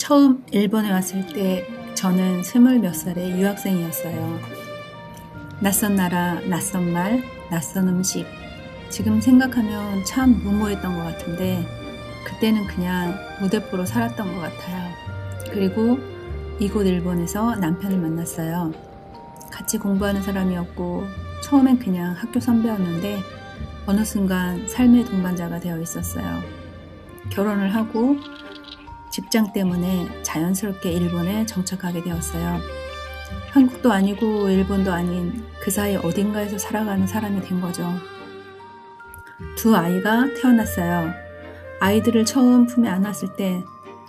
처음 일본에 왔을 때 저는 20몇 살의 유학생이었어요. 낯선 나라, 낯선 말, 낯선 음식. 지금 생각하면 참 무모했던 것 같은데 그때는 그냥 무대포로 살았던 것 같아요. 그리고 이곳 일본에서 남편을 만났어요. 같이 공부하는 사람이었고 처음엔 그냥 학교 선배였는데 어느 순간 삶의 동반자가 되어 있었어요. 결혼을 하고 직장 때문에 자연스럽게 일본에 정착하게 되었어요. 한국도 아니고 일본도 아닌 그 사이 어딘가에서 살아가는 사람이 된 거죠. 두 아이가 태어났어요. 아이들을 처음 품에 안았을 때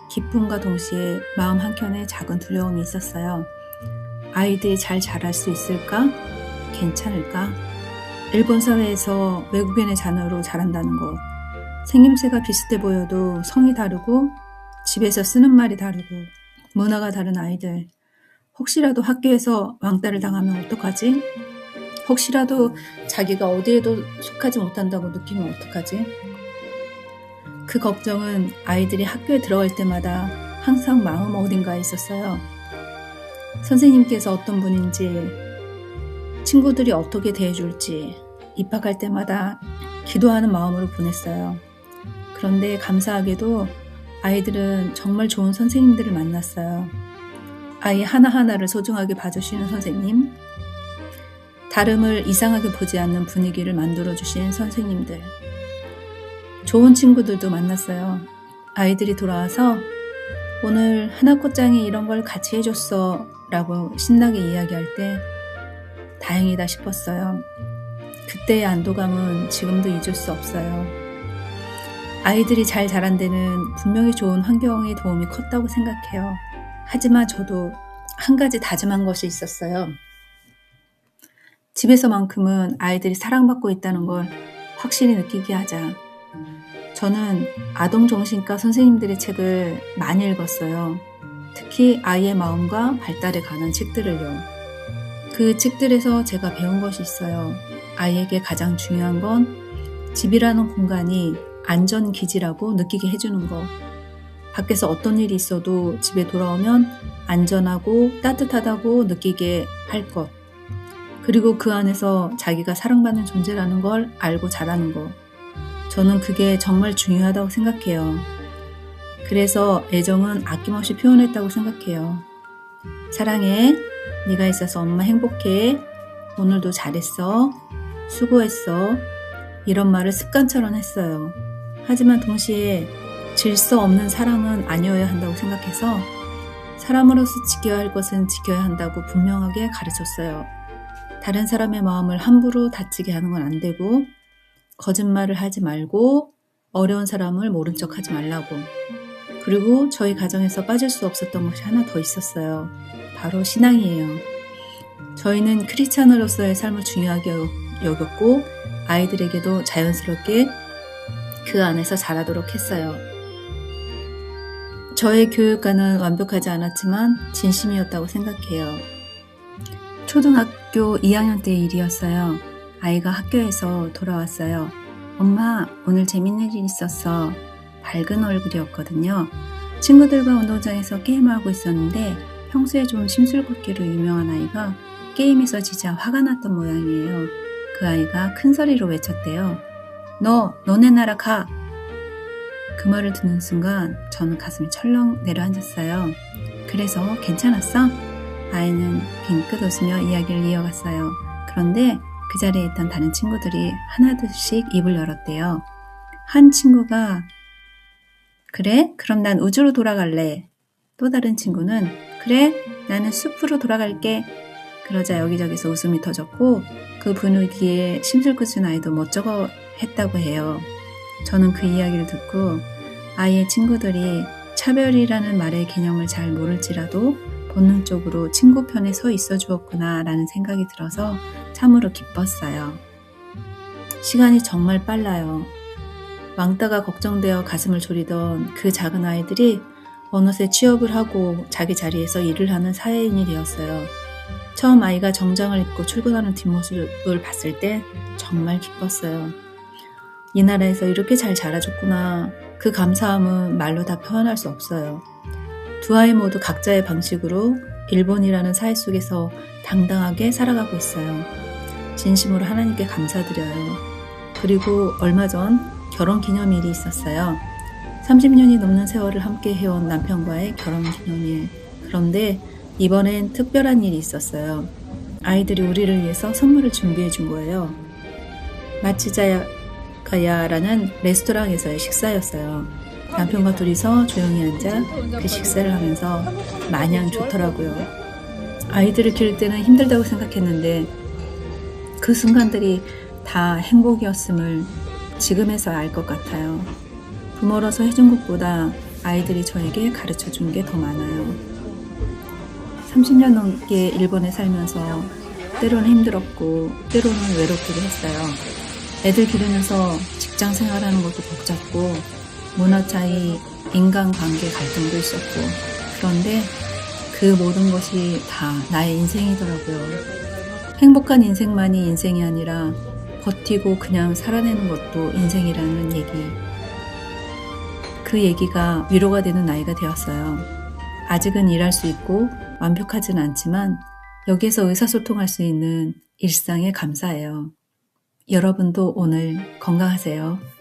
기쁨과 동시에 마음 한켠에 작은 두려움이 있었어요. 아이들이 잘 자랄 수 있을까? 괜찮을까? 일본 사회에서 외국인의 자녀로 자란다는 것. 생김새가 비슷해 보여도 성이 다르고 집에서 쓰는 말이 다르고 문화가 다른 아이들. 혹시라도 학교에서 왕따를 당하면 어떡하지? 혹시라도 자기가 어디에도 속하지 못한다고 느끼면 어떡하지? 그 걱정은 아이들이 학교에 들어갈 때마다 항상 마음 어딘가에 있었어요. 선생님께서 어떤 분인지, 친구들이 어떻게 대해줄지 입학할 때마다 기도하는 마음으로 보냈어요. 그런데 감사하게도 아이들은 정말 좋은 선생님들을 만났어요. 아이 하나하나를 소중하게 봐주시는 선생님, 다름을 이상하게 보지 않는 분위기를 만들어주신 선생님들, 좋은 친구들도 만났어요. 아이들이 돌아와서 오늘 하나코짱이 이런 걸 같이 해줬어 라고 신나게 이야기할 때 다행이다 싶었어요. 그때의 안도감은 지금도 잊을 수 없어요. 아이들이 잘 자란 데는 분명히 좋은 환경의 도움이 컸다고 생각해요. 하지만 저도 한 가지 다짐한 것이 있었어요. 집에서만큼은 아이들이 사랑받고 있다는 걸 확실히 느끼게 하자. 저는 아동정신과 선생님들의 책을 많이 읽었어요. 특히 아이의 마음과 발달에 관한 책들을요. 그 책들에서 제가 배운 것이 있어요. 아이에게 가장 중요한 건 집이라는 공간이 안전기지라고 느끼게 해주는 것. 밖에서 어떤 일이 있어도 집에 돌아오면 안전하고 따뜻하다고 느끼게 할 것. 그리고 그 안에서 자기가 사랑받는 존재라는 걸 알고 자라는 것. 저는 그게 정말 중요하다고 생각해요. 그래서 애정은 아낌없이 표현했다고 생각해요. 사랑해. 네가 있어서 엄마 행복해. 오늘도 잘했어. 수고했어. 이런 말을 습관처럼 했어요. 하지만 동시에 질서 없는 사랑은 아니어야 한다고 생각해서 사람으로서 지켜야 할 것은 지켜야 한다고 분명하게 가르쳤어요. 다른 사람의 마음을 함부로 다치게 하는 건 안 되고 거짓말을 하지 말고 어려운 사람을 모른 척 하지 말라고. 그리고 저희 가정에서 빠질 수 없었던 것이 하나 더 있었어요. 바로 신앙이에요. 저희는 크리스찬으로서의 삶을 중요하게 여겼고 아이들에게도 자연스럽게 그 안에서 자라도록 했어요. 저의 교육과는 완벽하지 않았지만 진심이었다고 생각해요. 초등학교 2학년 때의 일이었어요. 아이가 학교에서 돌아왔어요. 엄마, 오늘 재밌는 일 있었어. 밝은 얼굴이었거든요. 친구들과 운동장에서 게임을 하고 있었는데 평소에 좀 심술궂기로 유명한 아이가 게임에서 지자 화가 났던 모양이에요. 그 아이가 큰 소리로 외쳤대요. 너네 나라 가! 그 말을 듣는 순간 저는 가슴이 철렁 내려앉았어요. 그래서 괜찮았어? 아이는 빙긋 웃으며 이야기를 이어갔어요. 그런데 그 자리에 있던 다른 친구들이 하나둘씩 입을 열었대요. 한 친구가 그래? 그럼 난 우주로 돌아갈래. 또 다른 친구는 그래? 나는 숲으로 돌아갈게. 그러자 여기저기서 웃음이 터졌고 그 분위기에 심술궂은 아이도 멋쩍어 했다고 해요. 저는 그 이야기를 듣고 아이의 친구들이 차별이라는 말의 개념을 잘 모를지라도 본능적으로 친구 편에 서 있어 주었구나 라는 생각이 들어서 참으로 기뻤어요. 시간이 정말 빨라요. 왕따가 걱정되어 가슴을 졸이던 그 작은 아이들이 어느새 취업을 하고 자기 자리에서 일을 하는 사회인이 되었어요. 처음 아이가 정장을 입고 출근하는 뒷모습을 봤을 때 정말 기뻤어요. 이 나라에서 이렇게 잘 자라줬구나. 그 감사함은 말로 다 표현할 수 없어요. 두 아이 모두 각자의 방식으로 일본이라는 사회 속에서 당당하게 살아가고 있어요. 진심으로 하나님께 감사드려요. 그리고 얼마 전 결혼 기념일이 있었어요. 30년이 넘는 세월을 함께 해온 남편과의 결혼 기념일. 그런데 이번엔 특별한 일이 있었어요. 아이들이 우리를 위해서 선물을 준비해 준 거예요. 마치자야가야라는 레스토랑에서의 식사였어요. 남편과 둘이서 조용히 앉아 그 식사를 하면서 마냥 좋더라고요. 아이들을 키울 때는 힘들다고 생각했는데 그 순간들이 다 행복이었음을 지금에서야 알 것 같아요. 부모로서 해준 것보다 아이들이 저에게 가르쳐 준 게 더 많아요. 30년 넘게 일본에 살면서 때로는 힘들었고 때로는 외롭기도 했어요. 애들 기르면서 직장 생활하는 것도 벅찼고 문화 차이, 인간관계 갈등도 있었고 그런데 그 모든 것이 다 나의 인생이더라고요. 행복한 인생만이 인생이 아니라 버티고 그냥 살아내는 것도 인생이라는 얘기. 그 얘기가 위로가 되는 나이가 되었어요. 아직은 일할 수 있고 완벽하진 않지만 여기에서 의사소통할 수 있는 일상에 감사해요. 여러분도 오늘 건강하세요.